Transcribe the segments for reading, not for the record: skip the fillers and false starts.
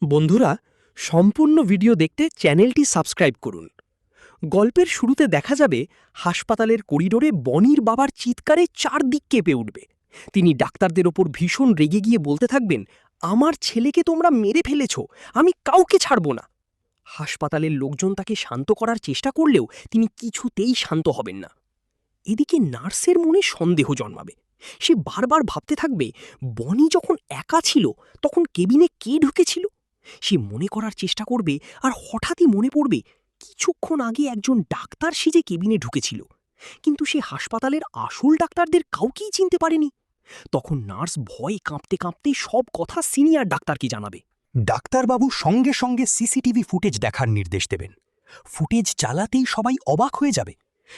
বন্ধুরা, সম্পূর্ণ ভিডিও দেখতে চ্যানেলটি সাবস্ক্রাইব করুন। গল্পের শুরুতে দেখা যাবে হাসপাতালের করিডোরে বনির বাবার চিৎকারে চারদিক কেঁপে উঠবে। তিনি ডাক্তারদের ওপর ভীষণ রেগে গিয়ে বলতে থাকবেন, আমার ছেলেকে তোমরা মেরে ফেলেছ, আমি কাউকে ছাড়ব না। হাসপাতালের লোকজন তাকে শান্ত করার চেষ্টা করলেও তিনি কিছুতেই শান্ত হবেন না। এদিকে নার্সের মনে সন্দেহ জন্মাবে। সে বারবার ভাবতে থাকবে, বনি যখন একা ছিল তখন কেবিনে কে ঢুকেছিল। সে মনে করার চেষ্টা করবে, আর হঠাৎই মনে পড়বে কিছুক্ষণ আগে একজন ডাক্তার সেজে কেবিনে ঢুকেছিল, কিন্তু সে হাসপাতালের আসল ডাক্তারদের কাউকেই চিনতে পারেনি। তখন নার্স ভয়ে কাঁপতে কাঁপতে সব কথা সিনিয়র ডাক্তারকে জানাবে। ডাক্তারবাবু সঙ্গে সঙ্গে সিসিটিভি ফুটেজ দেখার নির্দেশ দেবেন। ফুটেজ চালাতেই সবাই অবাক হয়ে যাবে।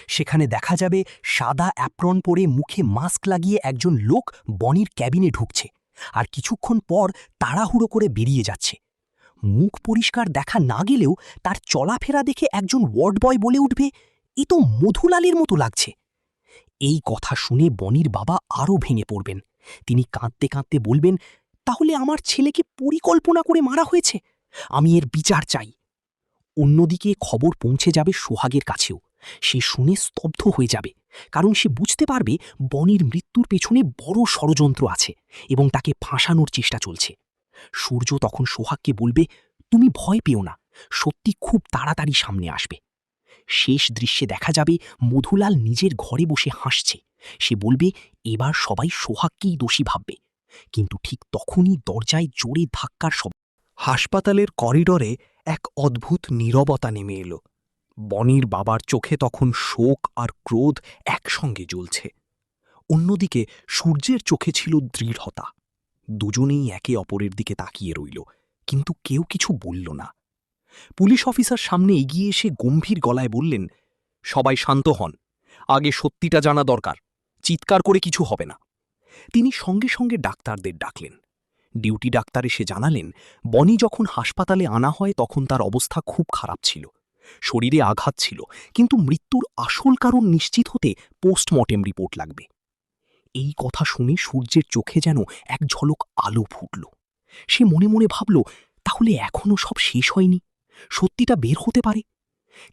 সেখানে দেখা যাবে সাদা অ্যাপ্রন পরে মুখে মাস্ক লাগিয়ে একজন লোক বনির ক্যাবিনে ঢুকছে, আর কিছুক্ষণ পর তাড়াহুড়ো করে বেরিয়ে যাচ্ছে। মুখ পরিষ্কার দেখা না গেলেও তার চলাফেরা দেখে একজন ওয়ার্ড বয় বলে উঠবে, এ তো মধুলালের মতো লাগছে। এই কথা শুনে বনির বাবা আরও ভেঙে পড়বেন। তিনি কাঁদতে কাঁদতে বলবেন, তাহলে আমার ছেলেকে পরিকল্পনা করে মারা হয়েছে, আমি এর বিচার চাই। অন্যদিকে খবর পৌঁছে যাবে সোহাগের কাছেও। সে শুনে স্তব্ধ হয়ে যাবে, কারণ সে বুঝতে পারবে বনির মৃত্যুর পেছনে বড় ষড়যন্ত্র আছে এবং তাকে ফাঁসানোর চেষ্টা চলছে। সূর্য তখন সোহাগকে বলবে, তুমি ভয় পেও না, সত্যি খুব তাড়াতাড়ি সামনে আসবে। শেষ দৃশ্যে দেখা যাবে মধুলাল নিজের ঘরে বসে হাসছে। সে বলবে, এবার সবাই সোহাগকেই দোষী ভাববে। কিন্তু ঠিক তখনই দরজায় জোরে ধাক্কার শব্দ। হাসপাতালের করিডোরে এক অদ্ভুত নীরবতা নেমে এলো। বনির বাবার চোখে তখন শোক আর ক্রোধ একসঙ্গে জ্বলছে। অন্যদিকে সূর্যের চোখে ছিল দৃঢ়তা। দুজনেই একে অপরের দিকে তাকিয়ে রইল, কিন্তু কেউ কিছু বলল না। পুলিশ অফিসার সামনে এগিয়ে এসে গম্ভীর গলায় বললেন, সবাই শান্ত হন, আগে সত্যিটা জানা দরকার, চিৎকার করে কিছু হবে না। তিনি সঙ্গে সঙ্গে ডাক্তারদের ডাকলেন। ডিউটি ডাক্তার এসে জানালেন, বনি যখন হাসপাতালে আনা হয় তখন তার অবস্থা খুব খারাপ ছিল। শরীরে আঘাত ছিল, কিন্তু মৃত্যুর আসল কারণ নিশ্চিত হতে পোস্টমর্টেম রিপোর্ট লাগবে। এই কথা শুনে সূর্যের চোখে যেন এক ঝলক আলো ফুটল। সে মনে মনে ভাবল, তাহলে এখনও সব শেষ হয়নি, সত্যিটা বের হতে পারে।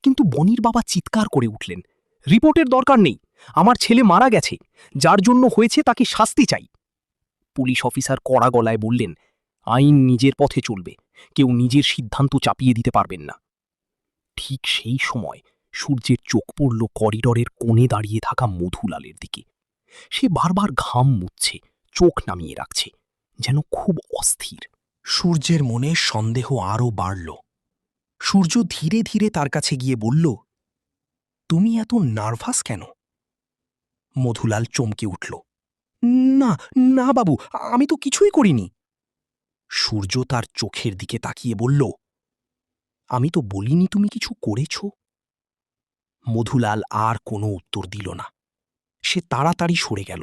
কিন্তু বনির বাবা চিৎকার করে উঠলেন, রিপোর্টের দরকার নেই, আমার ছেলে মারা গেছে, যার জন্য হয়েছে তাকে শাস্তি চাই। পুলিশ অফিসার কড়া গলায় বললেন, আইন নিজের পথে চলবে, কেউ নিজের সিদ্ধান্ত চাপিয়ে দিতে পারবেন না। ঠিক সেই সময় সূর্যের চোখ পড়ল করিডরের কোণে দাঁড়িয়ে থাকা মধুলালের দিকে। সে বারবার ঘাম মুছছে, চোখ নামিয়ে রাখছে, যেন খুব অস্থির। সূর্যের মনে সন্দেহ আরও বাড়ল। সূর্য ধীরে ধীরে তার কাছে গিয়ে বলল, তুমি এত নার্ভাস কেন? মধুলাল চমকে উঠল, না না বাবু, আমি তো কিছুই করিনি। সূর্য তার চোখের দিকে তাকিয়ে বলল, আমি তো বলিনি তুমি কিছু করেছ। মধুলাল আর কোনো উত্তর দিল না। সে তাড়াতাড়ি সরে গেল।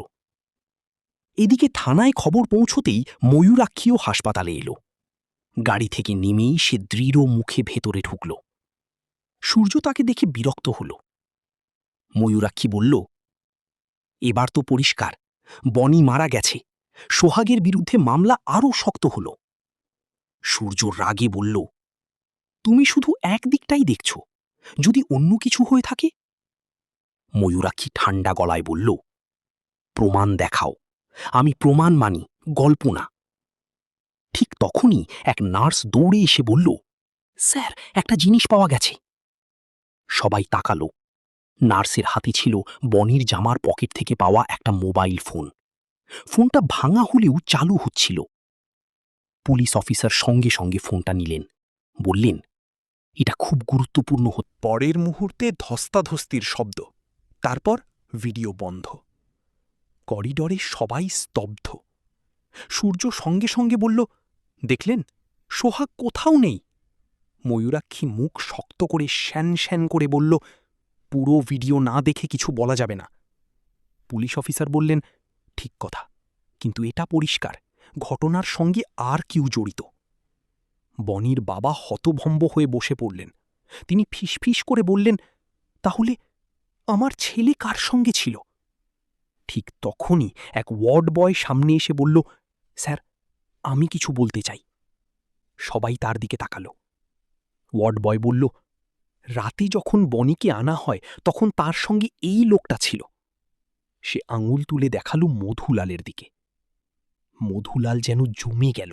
এদিকে থানায় খবর পৌঁছতেই ময়ূরাক্ষীও হাসপাতালে এলো। গাড়ি থেকে নেমেই সে দৃঢ় মুখে ভেতরে ঢুকল। সূর্য তাকে দেখে বিরক্ত হল। ময়ূরাক্ষী বলল, এবার তো পরিষ্কার, বনি মারা গেছে, সোহাগের বিরুদ্ধে মামলা আরও শক্ত হল। সূর্য রাগে বলল, তুমি শুধু একদিকটাই দেখছ, যদি অন্য কিছু হয়ে থাকে। ময়ূরাক্ষী ঠান্ডা গলায় বলল, প্রমাণ দেখাও, আমি প্রমাণ মানি, গল্প না। ঠিক তখনই এক নার্স দৌড়ে এসে বলল, স্যার, একটা জিনিস পাওয়া গেছে। সবাই তাকালো। নার্সের হাতে ছিল বনির জামার পকেট থেকে পাওয়া একটা মোবাইল ফোন। ফোনটা ভাঙা হলেও চালু হচ্ছিল। পুলিশ অফিসার সঙ্গে সঙ্গে ফোনটা নিলেন, বললেন, এটা খুব গুরুত্বপূর্ণ। পরের মুহূর্তে ধস্তাধস্তির শব্দ, তারপর ভিডিও বন্ধ। করিডরে সবাই স্তব্ধ। সূর্য সঙ্গে সঙ্গে বলল, দেখলেন, সোহাগ কোথাও নেই। ময়ূরাক্ষী মুখ শক্ত করে শ্যান শ্যান করে বলল, পুরো ভিডিও না দেখে কিছু বলা যাবে না। পুলিশ অফিসার বললেন, ঠিক কথা, কিন্তু এটা পরিষ্কার, ঘটনার সঙ্গে আর কেউ জড়িত। বনির বাবা হতভম্ব হয়ে বসে পড়লেন। তিনি ফিসফিস করে বললেন, তাহলে আমার ছেলে কার সঙ্গে ছিল? ঠিক তখনই এক ওয়ার্ড বয় সামনে এসে বলল, স্যার, আমি কিছু বলতে চাই। সবাই তার দিকে তাকালো। ওয়ার্ড বয় বলল, রাতে যখন বনিকে আনা হয় তখন তার সঙ্গে এই লোকটা ছিল। সে আঙুল তুলে দেখালো মধুলালের দিকে। মধুলাল যেন জমে গেল,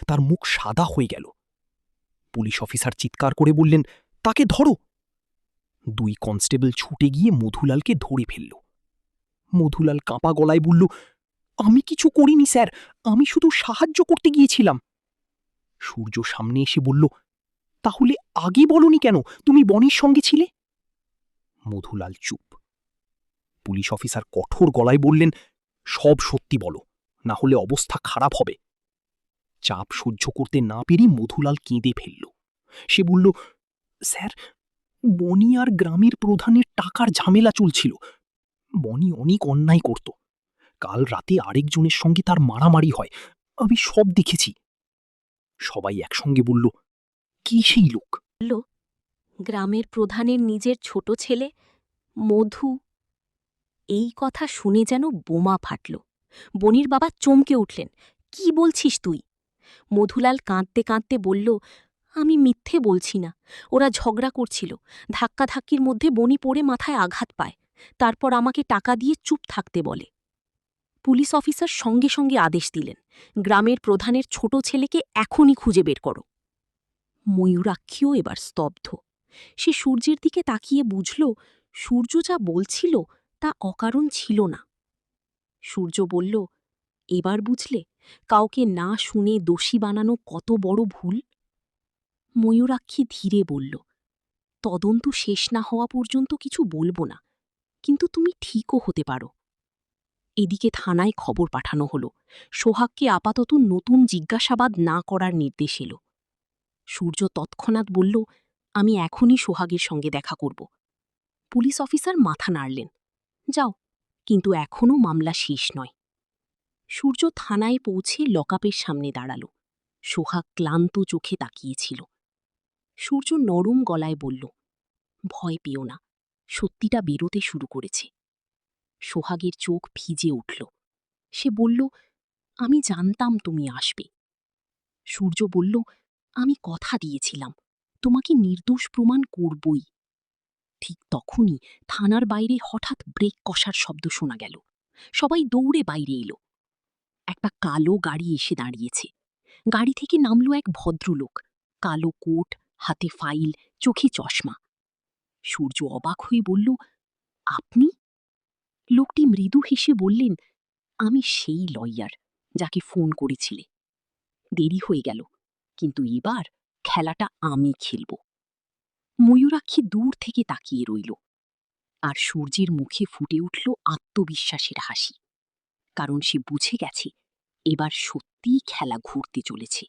তার মুখ সাদা হয়ে গেল। পুলিশ অফিসার চিৎকার করে বললেন, তাকে ধরো। 2 কনস্টেবল ছুটে গিয়ে মধুলালকে ধরে ফেলল। মধুলাল কাঁপা গলায় বলল, আমি কিছু করিনি স্যার, আমি শুধু সাহায্য করতে গিয়েছিলাম। সূর্য সামনে এসে বলল, তাহলে আগে বলনি কেন তুমি বনির সঙ্গে ছিলে? মধুলাল চুপ। পুলিশ অফিসার কঠোর গলায় বললেন, সব সত্যি বলো, না হলে অবস্থা খারাপ হবে। চাপ সহ্য করতে না পেরে মধুলাল কেঁদে ফেলল। সে বলল, স্যার, বনি আর গ্রামের প্রধানের টাকার ঝামেলা চলছিল। বনি অনেক অন্যায় করত। কাল রাতে আরেকজনের সঙ্গে তার মারামারি হয়, আমি সব দেখেছি। সবাই একসঙ্গে বলল, কি সেই লোক? গ্রামের প্রধানের নিজের ছোট ছেলে মধু। এই কথা শুনে যেন বোমা ফাটল। বনির বাবা চমকে উঠলেন, কি বলছিস তুই? মধুলাল কাঁদতে কাঁদতে বলল, আমি মিথ্যে বলছি না, ওরা ঝগড়া করছিল। ধাক্কাধাক্কির মধ্যে বনি পড়ে মাথায় আঘাত পায়, তারপর আমাকে টাকা দিয়ে চুপ থাকতে বলে। পুলিশ অফিসার সঙ্গে সঙ্গে আদেশ দিলেন, গ্রামের প্রধানের ছোট ছেলেকে এখনই খুঁজে বের করো। ময়ূরাক্ষীও এবার স্তব্ধ। সে সূর্যের দিকে তাকিয়ে বুঝল, সূর্য যা বলছিল তা অকারণ ছিল না। সূর্য বলল, এবার বুঝলে কাউকে না শুনে দোষী বানানো কত বড় ভুল? ময়ূরাক্ষী ধীরে বলল, তদন্ত শেষ না হওয়া পর্যন্ত কিছু বলবো না, কিন্তু তুমি ঠিকও হতে পারো। এদিকে থানায় খবর পাঠানো হলো, সোহাগকে আপাতত নতুন জিজ্ঞাসাবাদ না করার নির্দেশ এলো। সূর্য তৎক্ষণাৎ বলল, আমি এখনই সোহাগের সঙ্গে দেখা করব। পুলিশ অফিসার মাথা নাড়লেন, যাও, কিন্তু এখনও মামলা শেষ নয়। সূর্য থানায় পৌঁছে লকআপের সামনে দাঁড়াল। সোহাগ ক্লান্ত চোখে তাকিয়েছিল। সূর্য নরম গলায় বলল, ভয় পেও না, সত্যিটা বেরোতে শুরু করেছে। সোহাগের চোখ ভিজে উঠল। সে বলল, আমি জানতাম তুমি আসবে। সূর্য বলল, আমি কথা দিয়েছিলাম, তোমাকে নির্দোষ প্রমাণ করবই। ঠিক তখনই থানার বাইরে হঠাৎ ব্রেক কষার শব্দ শোনা গেল। সবাই দৌড়ে বাইরে এলো। একটা কালো গাড়ি এসে দাঁড়িয়েছে। গাড়ি থেকে নামল এক ভদ্রলোক, কালো কোট, হাতে ফাইল, চোখে চশমা। সূর্য অবাক হয়ে বলল, আপনি? লোকটি মৃদু হেসে বললেন, আমি সেই লয়ার যাকে ফোন করেছিলে। দেরি হয়ে গেল, কিন্তু এবার খেলাটা আমি খেলব। ময়ূরাক্ষী দূর থেকে তাকিয়ে রইল, আর সূর্যের মুখে ফুটে উঠল আত্মবিশ্বাসের হাসি, কারণ সে বুঝে গেছে এবার সত্যিই খেলা ঘুরতে চলেছে।